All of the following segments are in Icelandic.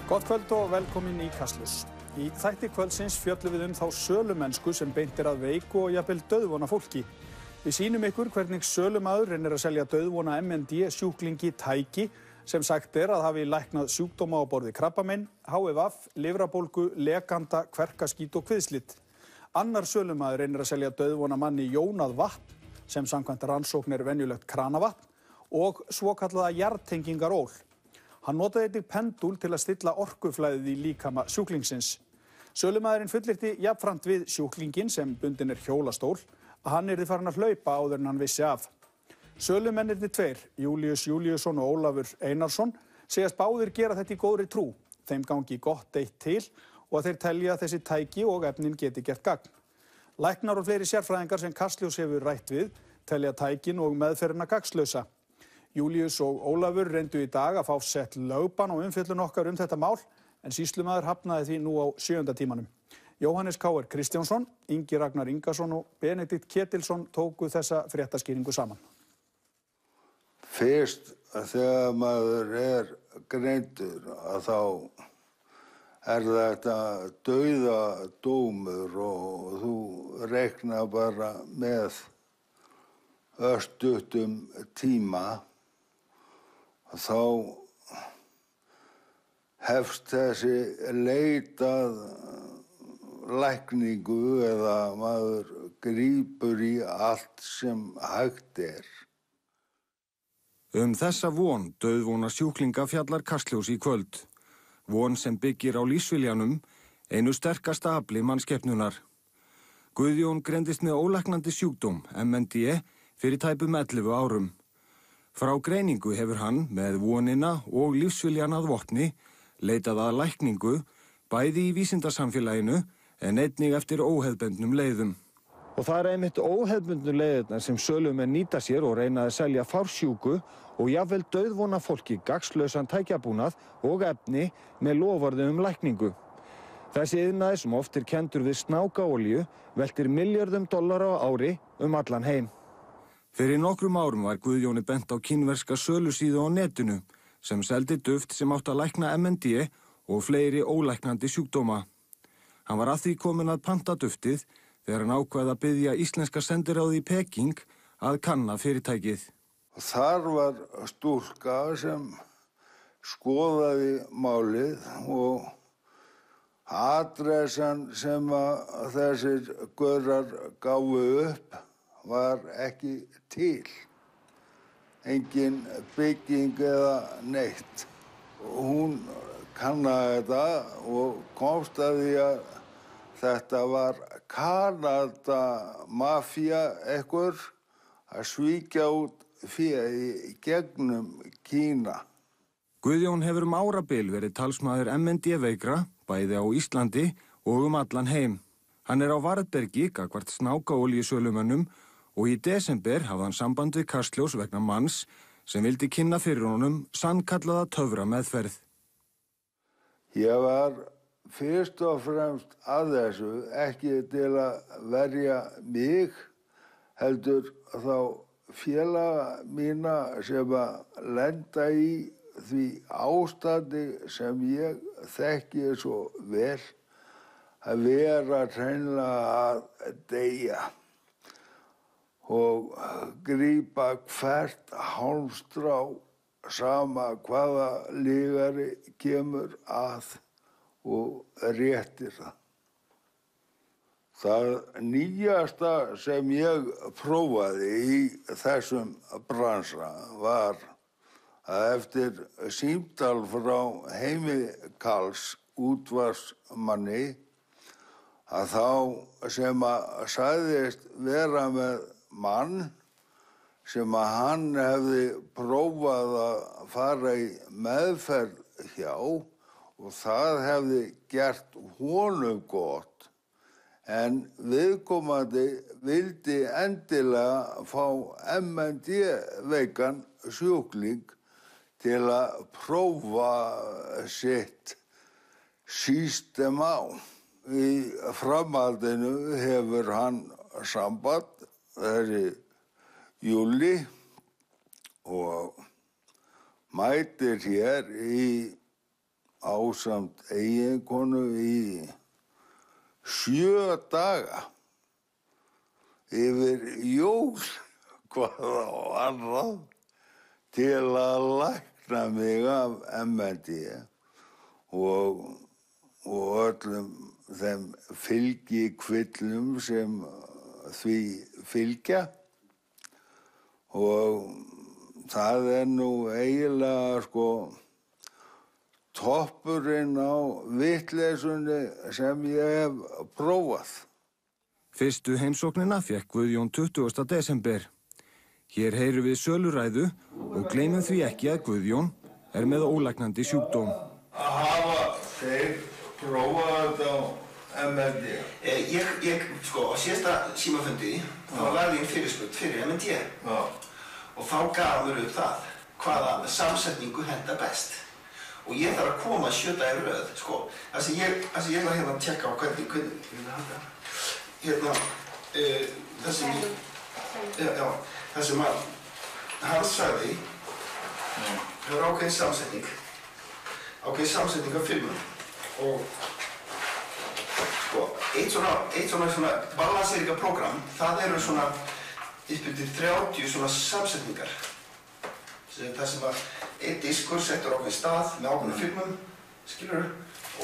Gott kvöld og velkomin í Kastljós. Í þætti kvöldsins fjöllum við þá sölumennsku sem beint að veiku og jafnvel dauðvona fólki. Við sýnum ykkur hvernig sölumaður reynir að selja dauðvona MND sjúklingi tæki sem sagt að hafi læknað sjúkdóma á borði krabbamein, HVF, lifrarbólgu, lekanda, kverkaskít og kviðslit. Annar sölumaður reynir að selja dauðvona manni jónað vatn sem samkvæmt rannsókn venjulegt kranavatn og svokallaða jarðtengingaról. Hann notaði einnig pendúl til að stilla orkuflæðið í líkama sjúklingsins. Sölumaðurinn fullyrti jafnframt við sjúklinginn sem bundinn hjólastól að hann yrði farinn að hlaupa áður en hann vissi af. Sölumennirnir tveir, Júlíus Júlíusson og Ólafur Einarsson, segjast báðir gera þetta í góðri trú. Þeim gangi gott eitt til og að þeir telja að þessi tæki og efnin geti gert gagn. Læknar og fleiri sérfræðingar sem Kastljós hefur rætt við telja tækin og meðferðina gagnslausa. Júlíus og Ólafur reyndu í dag að fá sett lögbann og umfjöllun okkar þetta mál, en sýslumaður hafnaði því nú á 7. tímanum. Jóhannes K. Kristjánsson, Ingi Ragnar Ingason og Benedikt Ketilsson tóku þessa fréttaskýringu saman. Fyrst þegar maður greindur að þá þetta dauðadómur og þú reiknar bara með örstuttum tíma. Þá hefst þessi leit að lækningu eða maður grípur í allt sem hægt . Þessa von dauðvona sjúklinga fjallar Kastljós í kvöld. Von sem byggir á lífsviljanum, einu sterkasta afli mannskepnunar. Guðjón greindist með ólæknandi sjúkdóm, MND, fyrir tæpum 11 árum. Frá greiningu hefur hann, með vonina og lífsviljan að vopni, leitað að lækningu, bæði í vísindasamfélaginu en einnig eftir óhefðbundnum leiðum. Og það einmitt óhefðbundnu leiðirnar sem sölumenn nýta sér og reyna að selja fársjúku og jafnvel dauðvona fólki gagnslausan tækjabúnað og efni með loforði lækningu. Þessi iðnaður sem oft kenndur við snákaolíu veltir $milljörðum á ári allan heim. Fyrir nokkrum árum var Guðjóni bent á kínverska sölusíðu á netinu sem seldi duft sem átti að lækna MND og fleiri ólæknandi sjúkdóma. Hann var að því kominn að panta duftið þegar hann ákvað að biðja íslenska sendiráði í Peking að kanna fyrirtækið. Þar var stúlka sem skoðaði málið og adressan sem þessir gaurar gáfu upp var ekki til. Engin bygging eða neitt. Hún kannaði þetta og komst að því að þetta var Kanada-mafía að svíkja út fé í gegnum Kína. Guðjón hefur árabil verið talsmaður MND veikra, bæði á Íslandi og allan heim. Hann á varðbergi gagnvart snákaolíusölumönnum og í desember hafði hann samband við Kastljós vegna manns sem vildi kynna fyrir honum sannkallaða töframeðferð. Ég var fyrst og fremst að þessu ekki til að verja mig, heldur þá félaga mína sem að lenda í því ástandi sem ég þekki svo vel, að vera hreinlega að deyja og grípa hvert hálmstrá sama hvaða lygari kemur að og réttir það. Það nýjasta sem ég prófaði í þessum bransa var að eftir símtal frá Heimi Karls útvarpsmanni að þá sem að sagðist vera með mann sem að hann hefði prófað að fara í meðferð hjá og það hefði gert honum gott, en viðkomandi vildi endilega fá MND veikan sjúkling til að prófa sitt system á. Í framhaldinu hefur hann samband, þessi Júlí, og mætir hér í ásamt eiginkonu í 7 daga yfir jól, hvað á annað, til að lækna mig af MND og öllum þeim fylgikvillum sem því fylgja. Og það nú eiginlega toppurinn á vitleysunni sem ég hef prófað. Fyrstu heimsóknina fékk Guðjón 20. desember. Hér heyrum við söluræðu og gleymum því ekki að Guðjón með ólæknandi sjúkdóm. Hafa þeir prófað þetta á MND? Á síðasta símafundi þá lagði ég fyrirspurn fyrir MND. Já. Og þá gaf mér upp það, hvaða samsetningu henta best. Og ég þarf að koma 7 daga í röð, Það sem ég ætla hérna að tjekka á það sem hann sagði, það var ákveðin samsetning af filmum. Og eitt svona balanseringarprogram, það eru svona uppbyrðir 30 svona samsetningar. Það sem að einn diskur settur ákveðin stað með ákveðnum filmum, skilurðu,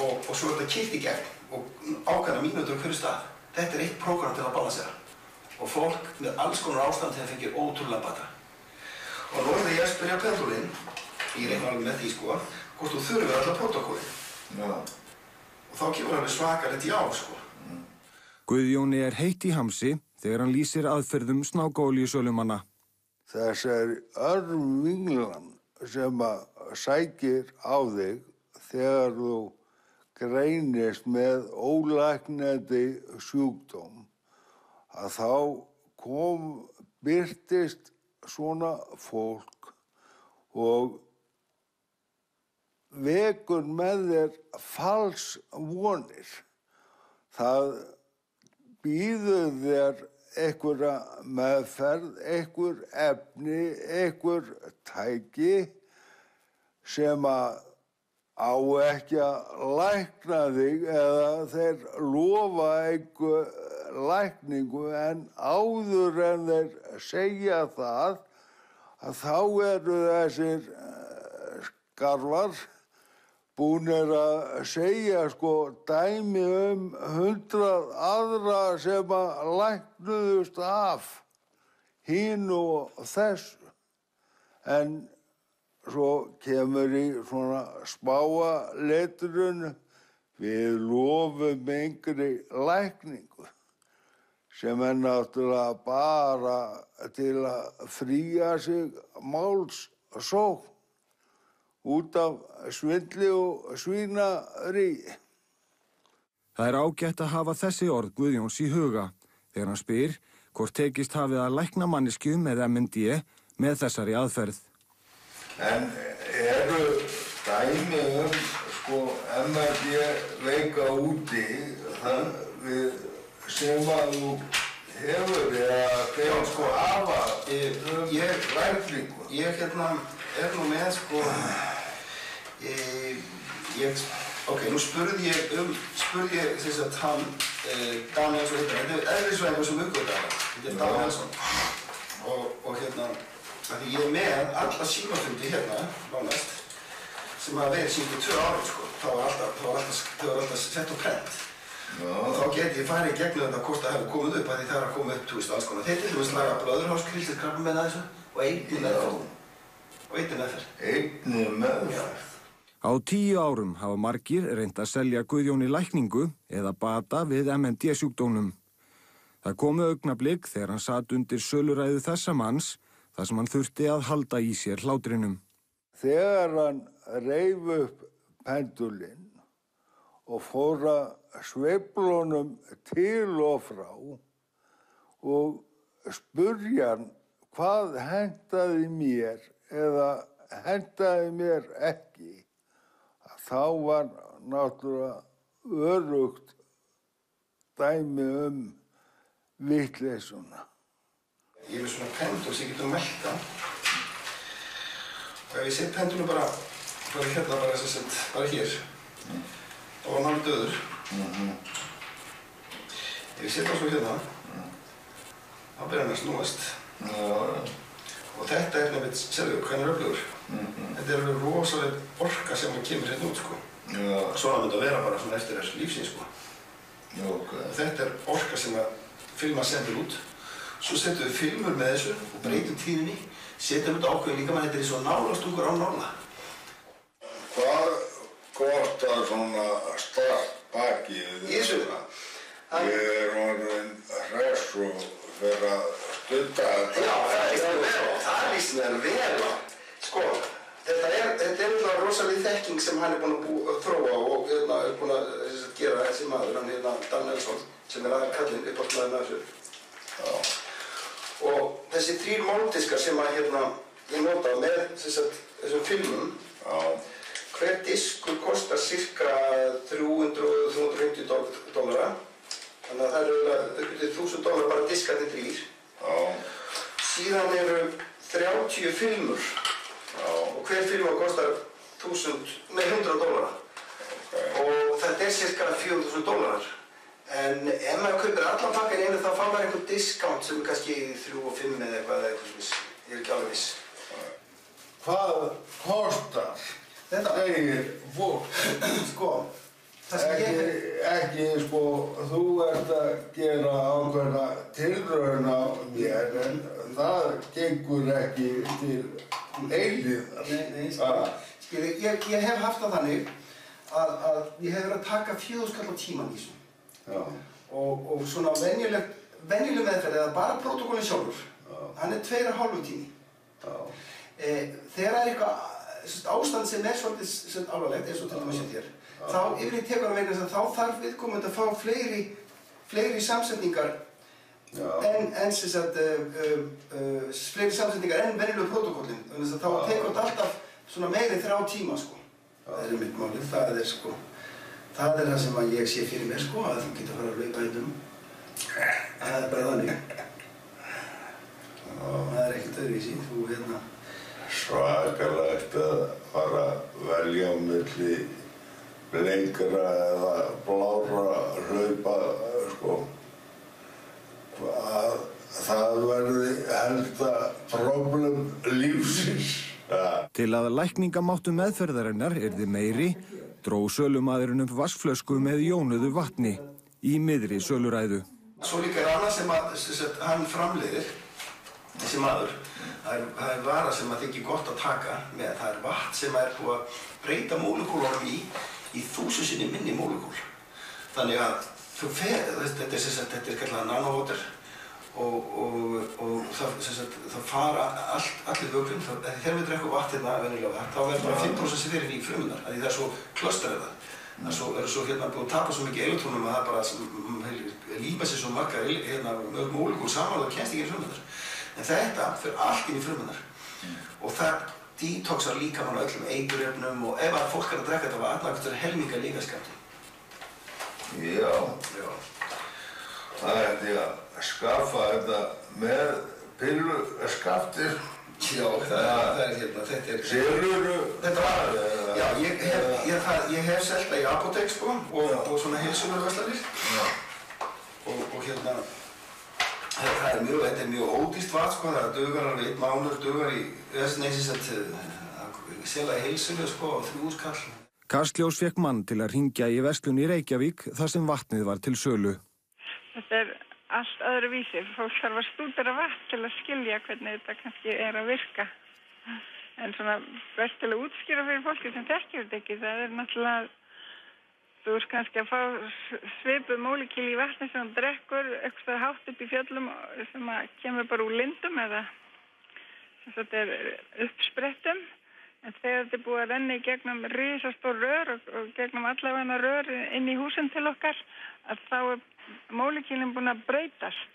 og svo þetta keyrt í gegn og ákveðna mínútur á hverju stað. Þetta eitt prógram til að balansera. Og fólk með alls konar ástand þegar fengir ótrúlega bata. Og nú þegar ég spyrja pendulinn, ég reikna alveg með því hvort þú þurfir alla prótókólin. Já. Og þá kemur alveg svakalegt já, Guðjóni heitt í hamsi þegar hann lýsir aðferðum snákaolíusölumanna. Þessar örvinglan sem sækir á þig þegar þú greinist með ólæknandi sjúkdóm, að þá birtist svona fólk og vekur með þér falsvonir. Það býður þér einhverja meðferð, einhver efni, einhver tæki sem á ekki að lækna þig eða þeir lofa einhver lækningu, en áður en þeir segja það, að þá eru þessir skarfar búnir að segja dæmi 100 aðra sem læknuðust af hinu og þessu. En svo kemur í svona smáa letrun, við lofum engri lækningu, sem náttúrulega bara til að fría sig málssókn út af svindli og svínaríi. Það ágætt að hafa þessi orð Guðjóns í huga þegar hann spyr hvort tekist hafið að lækna manneskju með MND með þessari aðferð. En eru dæmi MND veika úti sem að þú hefur eða þegar hafa lækningu? Ég nú með nú spurði ég þess að hann Daniel svo heitir, þetta eðlisfræðingur sem uppgötvaði þetta, Danielsson. Og af því ég með alla símafundi nánast, sem hafa verið síðustu 2 árin, það var alltaf sett á prent. Og þá geti ég farið í gegnum þetta hvort það hefur komið upp, af því það að koma upp alls konar. Þeir til dæmis laga blöðruhálskrísið krabbamein að þessu og einni meðferð. Einni meðferð. Á 10 árum hafa margir reynt að selja Guðjóni lækningu eða bata við MND sjúkdómnum. Það komu augnablik þegar hann sat undir söluræðu þessa manns þar sem hann þurfti að halda í sér hlátrinum. Þegar hann reif upp pendulinn og fór að sveiflunum til og frá og spurja hann hvað hentaði mér eða hentaði mér ekki, þá var náttúrulega örugt dæmi vitleysuna. Ég er svona pendul sem getur melta. Og ef ég set pendulum bara hér, Þá var hann döður. Ég set hann svo hérna. Þá byrjar hann að snúast. Og þetta nefnilega, sérðu, hvernig öflugur. Þetta alveg rosaleg orka sem kemur hérna út, sko. Svona myndi að vera bara svona eftir þessu lífsins, sko. Þetta orka sem að filma sendur út. Svo setjum við filmur með þessu og breytum tíðinni. Setjum þetta ákveðin líka, þetta er svo nálastungur á nála. Hvað kostar svona startbakið? Í þessu? Ég orðinn hress og fer að stunda þetta. Já, það líst mér vel. Sko, þetta er rosaleg þekking sem hann búinn að þróa og er búinn að gera þessi maður, hann Dan Nelson, sem kallinn uppáhaldsmaðurinn af þessu. Og þessi 3 máldiskar sem að ég nota með þessum filmum, hver diskur kostar cirka $300–350. Þannig að það eru upp til $1.000 bara diskarnir 3. Síðan eru 30 filmur og hver filmur kostar $100. Og þetta er cirka $4.000. En ef maður kaupir allan pakkan í einu þá fá maður einhvern discount sem er kannski 3 og 5 eða eitthvað svona. Ég er ekki alveg viss. Hvað kostar? Þetta? Segir fólk. Sko, það sem Ekki, sko, þú ert að gera ákveðna tilraun á mér, en það gengur ekki til eilíðar. Nei, skil, ég hef haft það þannig að ég hef verið að taka 4.000 kall á tímann í þessu. Og svona venjuleg meðferð eða bara prótókollin sjálfur, hann er 2,5 tími. Þegar eitthvað ástand sem er svolítið alvarlegt, eins og til dæmis hér, þá yfirleitt tekur hann vegna þess að þá þarf viðkomandi að fá fleiri samsetningar fleiri samsetningar en venjulegu prótókollin. Þannig að þá tekur þetta alltaf svona meiri 3 tíma, sko. Það er mitt málið, það er það sem að ég sé fyrir mér, sko, að þú getur að fara að hlaupa hérna. Það er bara þannig. Það er ekkert öðruvísi, þú Svakalegt að fara að velja á milli lengra eða blárra hlaupa, sko. Að það verði helsta problem lífsins. Til að lækningamáttu meðferðarinnar yrði meiri, dró sölumaðurinn upp vatnsflösku með jónuðu vatni í miðri söluræðu. Svo líka er annað sem hann framleiðir, þessi maður. Það er vara sem að þykir gott að taka með. Það er vatn sem er búið að breyta mólekúlunum í 1000 sinnum minni mólekúl. Þannig að þetta er kallað nanowater og það fara allir vökvinn. Þegar við drekkum vatn hérna venjulega, þá verður bara 5% sem fyrir í frumurnar, af því það er svo klöstrað. Það er svo búið að tapa svo mikið elektrónum að það bara lípa sér svo margar mörg mólekúl saman og það kemst ekki í frumurnar. En þetta fyrir allt inn í frumurnar og það detoxar líkamann á öllum eiturefnum og ef að fólk er að drekka þetta vatn, þá er helminga lífskrafti. Já. Það ætti að skaffa þetta með pilluskaftir. Já, það er þetta er... Selurðu það? Já, ég hef selt það í apótek, sko, og svona heilsuverðsverslanir. Og þetta er mjög ódýrt vatn, sko, það dugar alveg 1 mánuður, dugar í sela í heilsunni, sko, á 3.000 kall. Kastljós fékk mann til að hringja í verslun í Reykjavík þar sem vatnið var til sölu. Þetta er allt öðruvísi. Fólk þarf að stúdera vatn til að skilja hvernig þetta kannski er að virka. En svona best til að útskýra fyrir fólki sem þekkir þetta ekki, það er náttúrulega þú ert kannski að fá svipuð mólekúl í vatni sem þú drekkur eitthvað hátt upp í fjöllum sem kemur bara úr lindum eða sem þetta er uppsprettum. En þegar þetta er búið að renna í gegnum risastór rör og gegnum allavega rör inn í húsin til okkar, að þá er mólekúlin búin að breytast.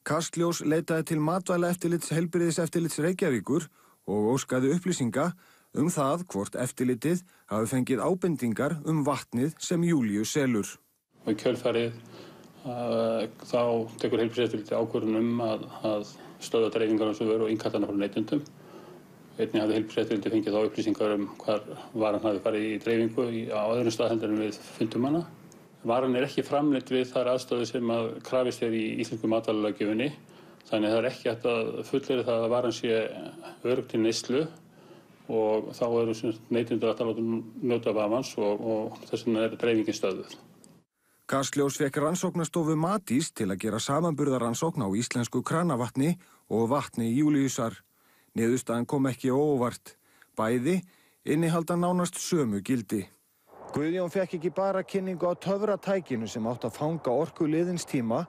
Kastljós leitaði til Matvælaeftirlits Heilbrigðiseftirlits Reykjavíkur og óskaði upplýsinga það hvort eftirlitið hafi fengið ábendingar vatnið sem Júlíu selur. Og í kjölfarið þá tekur Heilbrigðiseftirlitið ákvörðun að stöðva dreifingar á þessu vöru og innkalla hana frá neytendum. Einnig hafði heilbrigðiseftirlitið fengið þá upplýsingar hvar varan hafi farið í dreifingu á öðrum stað heldur en við fundum hana. Varan ekki framleidd við þær aðstæður sem krafist í íslensku matvælalöggjöfinni. Þannig það ekki hægt að fullyrða það að varan sé örugg til neyslu og þá eru neytendur að njóta vafans og þess vegna dreifingin stöðvuð. Kastljós fékk rannsóknastofu Matís til að gera samanburðarrannsókn á íslensku kranavatni og vatni Júlíusar. Niðurstaðan kom ekki á óvart. Bæði innihalda nánast sömu gildi. Guðjón fékk ekki bara kynningu á töfratækinu sem átt að fanga orku liðins tíma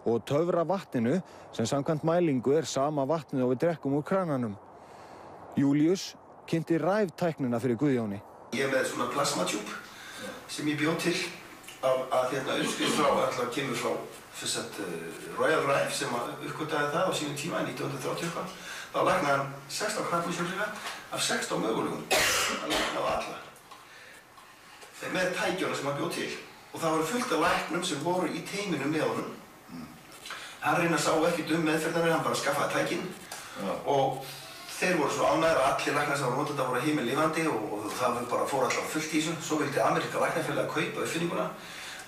og töfra vatninu sem samkvæmt mælingu sama vatnið og við drekkum úr krananum. Júlíus kynnti ræftæknina fyrir Guðjóni. Ég með svona plasmatjúp sem ég bjó til að uppskrift frá alltaf kemur frá fyrst Royal Rife sem uppgötaði það á sínum tíma 1930. Þá læknaði hann 16 krabbameinssjúklinga af 16 mögulegum að lækna á alla. Með tækjuna sem hann bjó til. Og það voru fullt af læknum sem voru í teiminu með honum. Hann reyna sá ekkert meðferðarnir, hann bara skaffaði tækin og þeir voru svo ánægðir að allir læknar sem voru notað voru himinlifandi og það bara fór alltaf fullt í þessu. Svo vildi Ameríska læknafélag kaupa uppfinninguna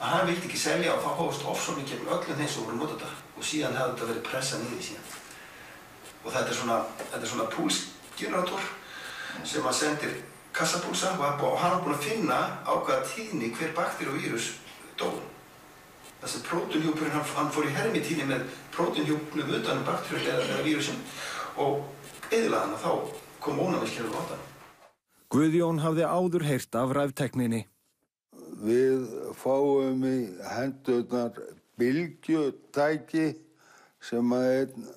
að hann vildi ekki selja og þá hófst ofsóknin gegn öllum þeim sem voru notað og síðan hefði þetta verið pressað niður síðan. Og þetta er svona púlsgenerator sem hann sendir kassapúlsa og hann var búinn að finna á hvaða tíðni hver baktería og vírus dó. Þessi prótínhjúpurinn, hann fór í hermitíðni með prótínhjúpnum utan bakteríu eða vírusinn og eyðilaði hann og þá kom ónæmiskerfið á vandann. Guðjón hafði áður heyrt af ræftækninni. Við fáum í hendurnar bylgjutæki sem einn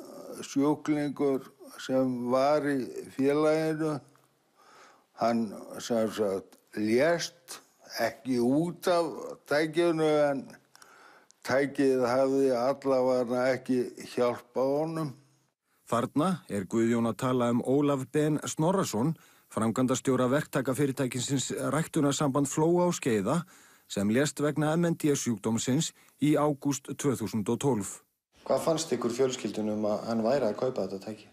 sjúklingur sem var í félaginu, hann sem sagt lést ekki út af tækinu en tækið hafði allavega ekki hjálpað honum. Þarna Guðjón að tala Ólaf Ben Snorrason, framkvæmdastjóra verktakafyrirtækisins ræktunarsamband Flóa og Skeiða, sem lést vegna MND-sjúkdómsins í ágúst 2012. Hvað fannst ykkur fjölskyldunum að hann væri að kaupa þetta tæki?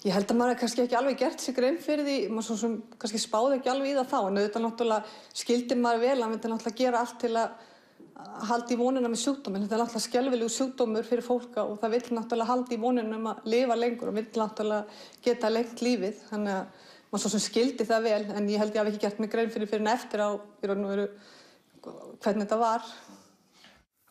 Ég held að maður kannski ekki alveg gert sig grein fyrir því, maður svo sem kannski spáði ekki alveg í það þá, en auðvitað náttúrulega skildi maður vel, hann vildi náttúrulega gera allt til að halda í vonina með sjúkdóminn. Þetta náttúrulega skelfilegur sjúkdómur fyrir fólk og það vill náttúrulega halda í vonina að lifa lengur og vill náttúrulega geta lengt lífið. Þannig að maður svo sem skildi það vel, en ég held ég hafi ekki gert mig grein fyrir en eftir á hvernig þetta var.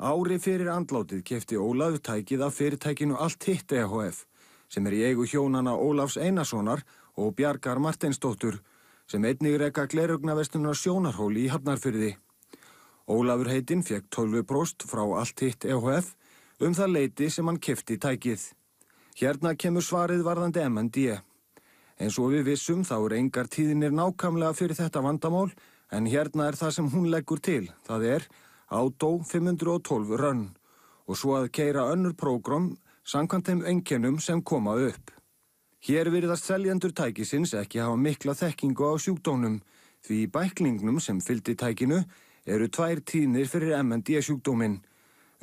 Ári fyrir andlátið keypti Ólafur tækið af fyrirtækinu Allt Hitt EHF, sem í eigu hjónanna Ólafs Einarssonar og Bjargar Marteinsdóttur, sem einnig reka gleraugnaveslunar Sjónarhóli í Hafnarfirði. Ólafur heitinn fékk 12% frá Allt Hitt EHF það leyti sem hann keypti tækið. Hérna kemur svarið varðandi MND. Eins og við vissum þá engar tíðinir nákvæmlega fyrir þetta vandamál, en hérna það sem hún leggur til, það Auto 512 Run, og svo að keyra önnur prógram samkvæmt þeim einkennum sem koma upp. Hér virðast seljendur tækisins ekki hafa mikla þekkingu á sjúkdómnum, því í bæklingnum sem fylgdi tækinu eru 2 tíðnir fyrir MND sjúkdóminn,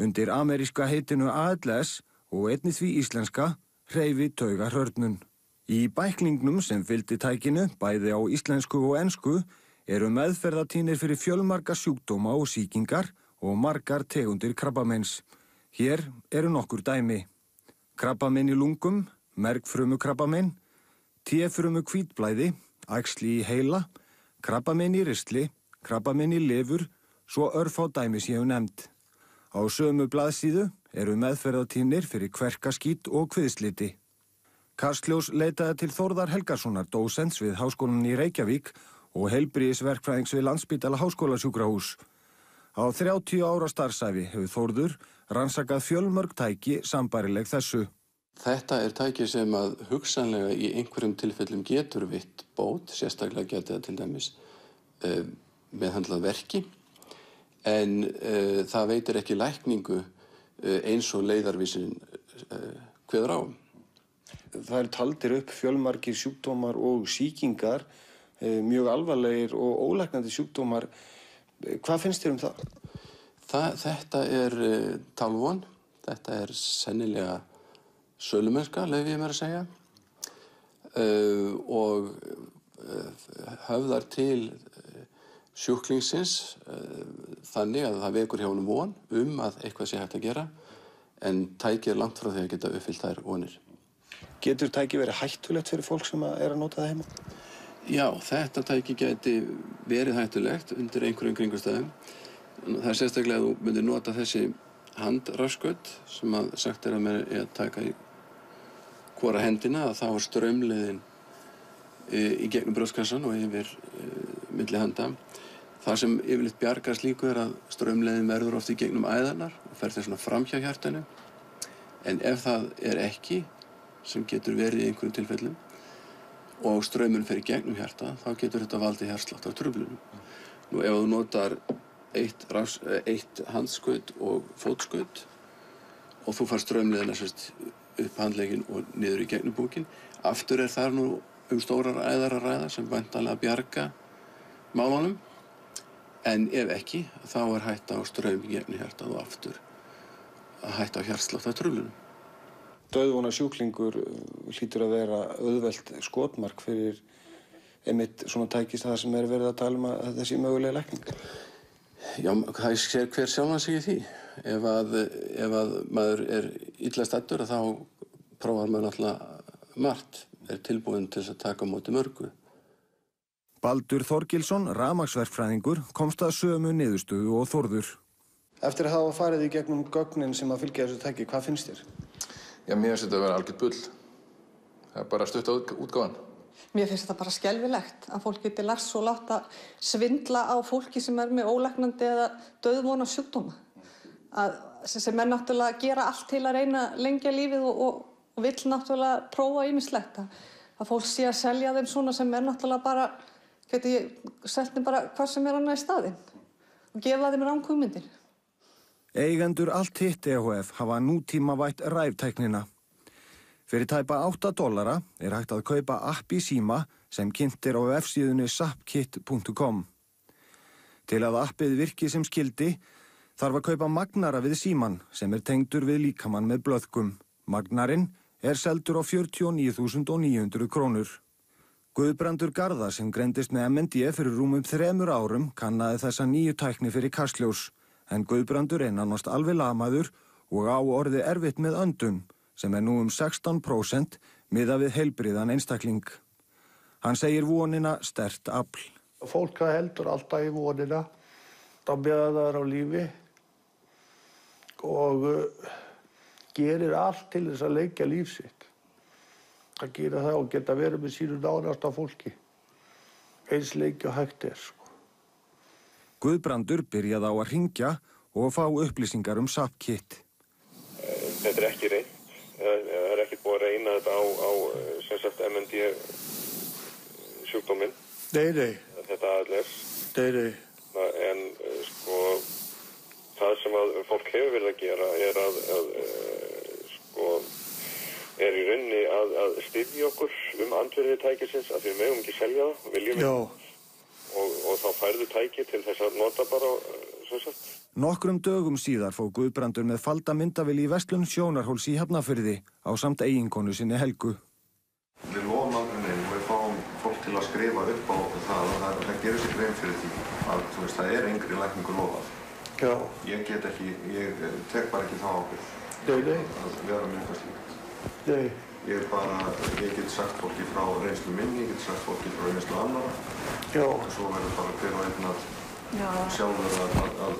undir ameríska heitinu ALS og einnig því íslenska hreyfitaugahrörnun. Í bæklingnum sem fylgdi tækinu, bæði á íslensku og ensku, eru meðferðatínir fyrir fjölmarga sjúkdóma og sýkingar og margar tegundir krabbameins. Hér eru nokkur dæmi. Krabbamein í lungum, mergfrumukrabbamein, T-frumu hvítblæði, æxli í heila, krabbamein í ristli, krabbamein í lifur, svo örfá dæmi séu nefnd. Á sömu blaðsíðu eru meðferðatínir fyrir kverkaskít og kviðsliti. Kastljós leitaði til Þórðar Helgasonar, dósents við Háskólann í Reykjavík og heilbrigðisverkfræðings við Landspítala Háskólasjúkrahús. Á 30 ára starfsævi hefur Þórður rannsakað fjölmörg tæki sambærileg þessu. Þetta tæki sem að hugsanlega í einhverjum tilfellum getur veitt bót, sérstaklega geti það til dæmis meðhandlað verki, en það veitir ekki lækningu eins og leiðarvísinn kveður á. Það taldir upp fjölmargir sjúkdómar og sýkingar, mjög alvarlegir og ólæknandi sjúkdómar. Hvað finnst þér það? Þetta tálvon, þetta sennilega sölumennska, leyfi ég mér að segja. og höfðar til sjúklingsins þannig að það vekur hjá honum von að eitthvað sé hægt að gera, en tæki langt frá því að geta uppfyllt þær vonir. Getur tæki verið hættulegt fyrir fólk sem að nota það heima? Já, þetta tæki gæti verið hættulegt undir einhverjum kringumstæðum. Það sérstaklega að þú myndir nota þessi handrafskaut sem að sagt að mér að taka í hvora hendina, að þá straumleiðin í gegnum brjóstkassan og yfir milli handa. Það sem yfirleitt bjargar slíku að straumleiðin verður oft í gegnum æðarnar og fer þess svona fram hjá hjartanu. En ef það ekki, sem getur verið í einhverjum tilfellum, og straumurinn fer í gegnum hjarta, þá getur þetta valdið hjartsláttartruflunum. Nú ef þú notar eitt handskaut og fótskaut og þú fær straumleiðina upp handlegginn og niður í gegnum búkinn, aftur þar nú stórar æðar að ræða sem væntanlega bjarga málunum, en ef ekki, þá hætta á straum í gegnum hjartað og aftur að hætta á hjartsláttartruflunum. Dauðvona sjúklingur hlýtur að vera auðvelt skotmark fyrir einmitt svona tækist það sem verið að tala að þetta sé mögulega lækning. Já, það sér hver sjálfan sig í því. Ef að maður illa staddur, þá prófar maður náttúrulega margt, tilbúinn til að taka á móti mörgu. Baldur Þorgilsson, rafmagnsverkfræðingur, komst að sömu niðurstöðu og Þórður. Eftir að hafa farið í gegnum gögnin sem að fylgja þessu tæki, hvað finnst þér? Já, mér finnst þetta að vera algjört bull. Það bara stutt útgáfan. Mér finnst þetta bara skelfilegt að fólk geti lært svo látt að svindla á fólki sem með ólæknandi eða dauðvona sjúkdóma. Sem náttúrulega gera allt til að reyna að lengja lífið og vill náttúrulega prófa ýmislegt. Að fólk sé að selja þeim svona sem náttúrulega bara, geti selt þeim bara hvað sem annað í staðinn og gefa þeim ranghugmyndir. Eigendur Allt Hitt EHF hafa nútímavætt ræftæknina. Fyrir tæpa $8 hægt að kaupa app í síma sem kynnt á vefsíðunni zapkit.com. Til að appið virki sem skildi þarf að kaupa magnara við síman sem tengdur við líkamann með blöðkum. Magnarinn seldur á 49.900 krónur. Guðbrandur Garðar sem greindist með MND fyrir rúmum 3 árum kannaði þessa nýju tækni fyrir Kastljós. En Guðbrandur nánast alveg lamaður og á orðið erfitt með öndun, sem nú 16% miðað við heilbrigðan einstakling. Hann segir vonina sterkt afl. Fólk heldur alltaf í vonina, þá meðan það á lífi og gerir allt til þess að lengja líf sitt. Það gerir það og geta verið með sínu nánasta fólki, eins lengi og hægt sko. Guðbrandur byrjaði á að hringja og fá upplýsingar Zapkit. Þetta ekki reynt. Það ekki búið að reyna þetta á sem sagt MND sjúkdóminn. Nei. Þetta aðeins. Nei. En sko, það sem að fólk hefur verið að gera í rauninni að styðja okkur andvirði tækisins, að við megum ekki selja það, viljum við. Og þá færðu tæki til þess að nota bara sem sagt. Nokkrum dögum síðar fór Guðbrandur með falda myndavél í verslun Sjónarhóls í Hafnarfirði ásamt eiginkonu sinni Helgu. Við lofum aldrei neinu og við fáum fólk til að skrifa upp á það og það gerir sér grein fyrir því að það engri lækningu lofað. Já. Ég tek bara ekki þá ábyrgð. Nei. Að vera með eitthvað slíkt. Nei. Ég get sagt fólki frá reynslu minni, ég get sagt fólki frá reynslu annara. Já. Og svo verður bara hver og einn að sjálfur að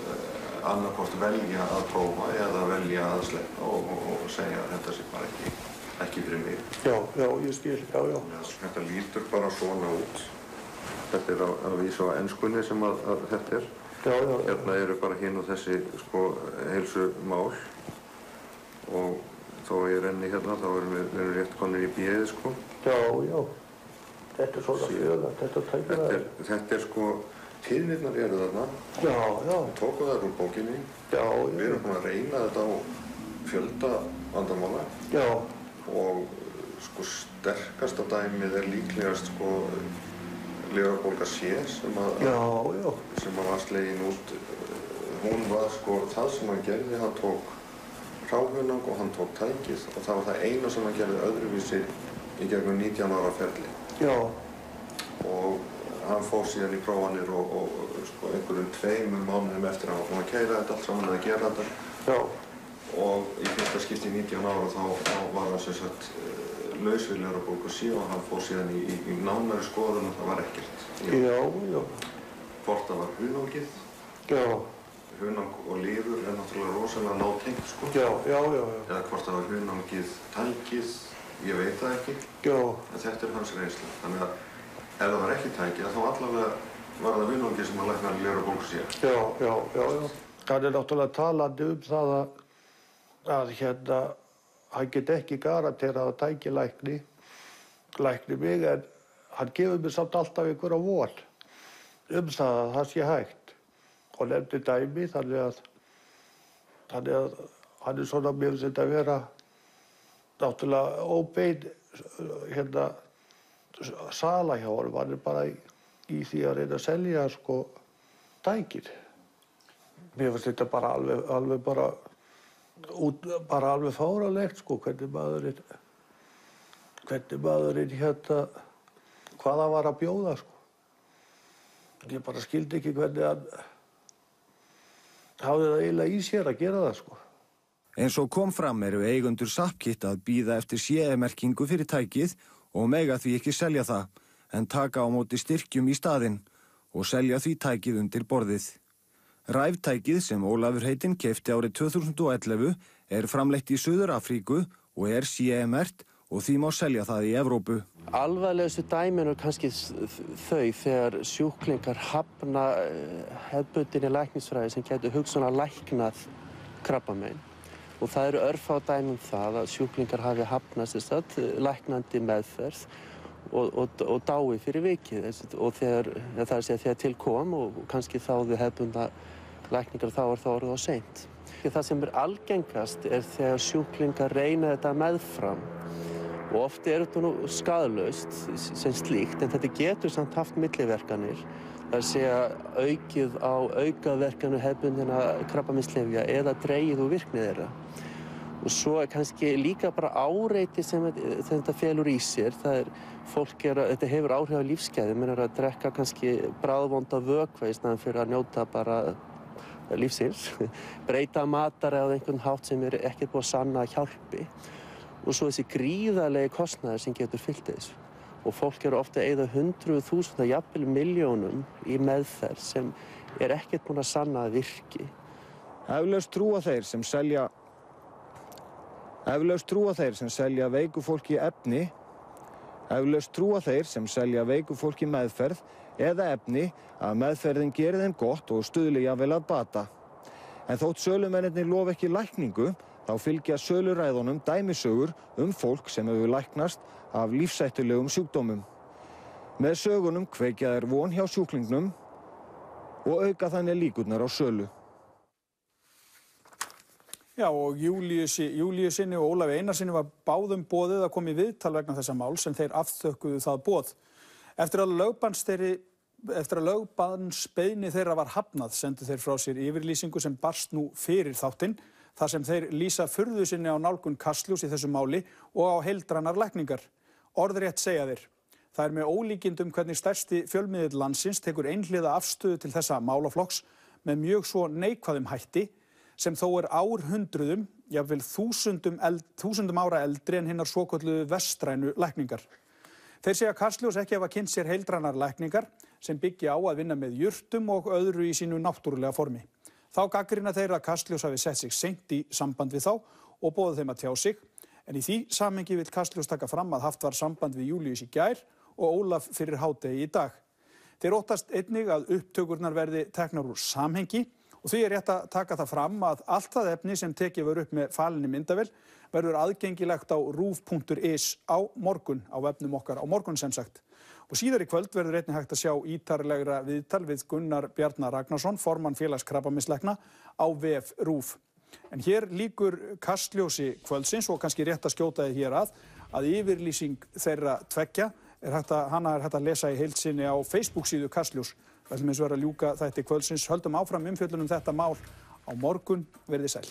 annarkvort velja að prófa eða velja að sleppa og segja að þetta sé bara ekki fyrir mig. Já, ég skil, já. Þetta lítur bara svona út. Þetta að vísa á enskunni sem að þetta Já. Hérna eru bara hinn og þessi heilsumál og þó ég renni hérna, þá erum við rétt konir í bíið, sko. Já. Þetta svona fjöla, þetta tækir það. Þetta tíðnirnar eru þarna. Já. Við tókum það úr bókinni. Já. Við erum búin að reyna þetta á fjölda vandamála. Já. Og sterkasta dæmið líklegast lifrarbólga C sem var slegin út. Hún var það sem hann gerði, hann tók hráhunang og hann tók tækið og það var það eina sem hann gerði öðruvísi í gegnum 19 ára ferli. Já. Og hann fór síðan í prófanir og sko, einhverjum 2 mánuðum eftir að hann var að keyra þetta allt saman að gera þetta. Já. Og í fyrsta skipti í 19 ára þá var hann sem sagt laus við leyrabólgu C og hann fór síðan í nánari skoðun og það var ekkert. Já. Hvort það var hunangið. Já. Hunang og lifur náttúrulega rosalega nátengt, sko. Já. Eða hvort það var hunangið, tækið, ég veit það ekki. Já. En þetta hans reynsla. Þannig að ef það var ekki tækið, þá allavega var það hunangið sem að lækna leyrabólgu C. Já. Það náttúrulega talandi það að hann get ekki garanterað að tæki lækni mig, en hann gefur mér samt alltaf einhverja von það að það sé hægt og nefndi dæmi, þannig að hann svona mér finnst þetta að vera náttúrulega óbein sala hjá honum, hann bara í því að reyna að selja sko tækin. Mér finnst þetta bara alveg alveg fáránlegt sko, hvernig maðurinn hvað hann var að bjóða sko. Ég bara skildi ekki hvernig hann hafði það eiginlega í sér að gera það sko. Eins og kom fram eru eigendur SAPKIT að bíða eftir CE-merkingu fyrir tækið og mega því ekki selja það, en taka á móti styrkjum í staðinn og selja því tækið undir borðið. Ræftækið sem Ólafur heitinn keypti árið 2011 framleitt í Suður-Afríku og CE-merkt og því má selja það í Evrópu. Alvarlegustu dæmin eru kannski þau þegar sjúklingar hafna hefðbundinni læknisfræði sem getur hugsanlega læknað krabbamein. Og það eru örfá dæmi það að sjúklingar hafi hafnað læknandi meðferð og dái fyrir vikið. Og þegar til kom og kannski þáðu hefðbundna lækningar þá það orðið of seint. Það sem algengast þegar sjúklingar reyna þetta meðfram. Og oft þetta nú skaðlaust sem slíkt, en þetta getur samt haft milliverkanir. Það aukið á aukaverkanir hefðbundinna krabbameinslyfja eða dregið úr virkni þeirra. Og svo kannski líka bara áreiti sem þetta felur í sér. Þetta hefur áhrif á lífsgæði, menn að drekka kannski bráðvonda vökva í staðinn fyrir að njóta bara lífsins. Breyta matar eða einhvern hátt sem ekkert búið að sanna að hjálpi. Og svo þessi gríðarlegi kostnaður sem getur fylgt þessu. Og fólk ofta að eyða 100.000, jafnvel milljónum í meðferð sem ekkert búin að sanna að virki. Eflaust trúa þeir sem selja veiku fólki efni, eflaust trúa þeir sem selja veiku fólki meðferð eða efni að meðferðin gerir þeim gott og stuðli jafnvel að bata. En þótt sölumennirnir lofa ekki lækningu, þá fylgja söluræðunum dæmisögur fólk sem hefur læknast af lífshættulegum sjúkdómum. Með sögunum kveikja þeir von hjá sjúklingnum og auka þannig líkurnar á sölu. Já, og Júlíusinni og Ólafi Einarsinni var báðum boðið að koma í viðtal vegna þessa máls en þeir afþökkuðu það boð. Eftir að lögbannsbeiðni þeirra var hafnað sendu þeir frá sér yfirlýsingu sem barst nú fyrir þáttinn, þar sem þeir lýsa furðu sinni á nálgun Kastljós í þessu máli og á heildrænar lækningar. Orðrétt segja þeir. Það með ólíkindum hvernig stærsti fjölmiðill landsins tekur einhliða afstöðu til þessa málaflokks með mjög svo neikvæðum hætti sem þó árhundruðum, jafnvel þúsundum ára eldri en hinnar svokölluðu vestrænu lækningar. Þeir segja Kastljós ekki hafa kynnt sér heildrænar lækningar sem byggja á að vinna með jurtum og öðru í sínu náttúrulega formi. Þá gagnrýna þeir að Kastljós hafi sett sig seint í samband við þá og boðið þeim að tjá sig, en í því samhengi vill Kastljós taka fram að haft var samband við Júlíus í gær og Ólaf fyrir hádegi í dag. Þeir óttast einnig að upptökurnar verði teknar úr samhengi og því rétt að taka það fram að allt það efni sem tekið var upp með falinni myndavél verður aðgengilegt á ruf.is á morgun, á vefnum okkar á morgun sem sagt. Og síðar í kvöld verður einnig hægt að sjá ítarlegra viðtal við Gunnar Bjarna Ragnarsson, formann félags krabbameinslækna, á vef RÚV. En hér lýkur Kastljósi kvöldsins og kannski rétt að skjóta þið hér að yfirlýsing þeirra tveggja hana er hægt að lesa í heild sinni á Facebook-síðu Kastljós. Við ætlum eins og að ljúka þætti kvöldsins. Höldum áfram umfjöllun þetta mál á morgun. Verið sæl.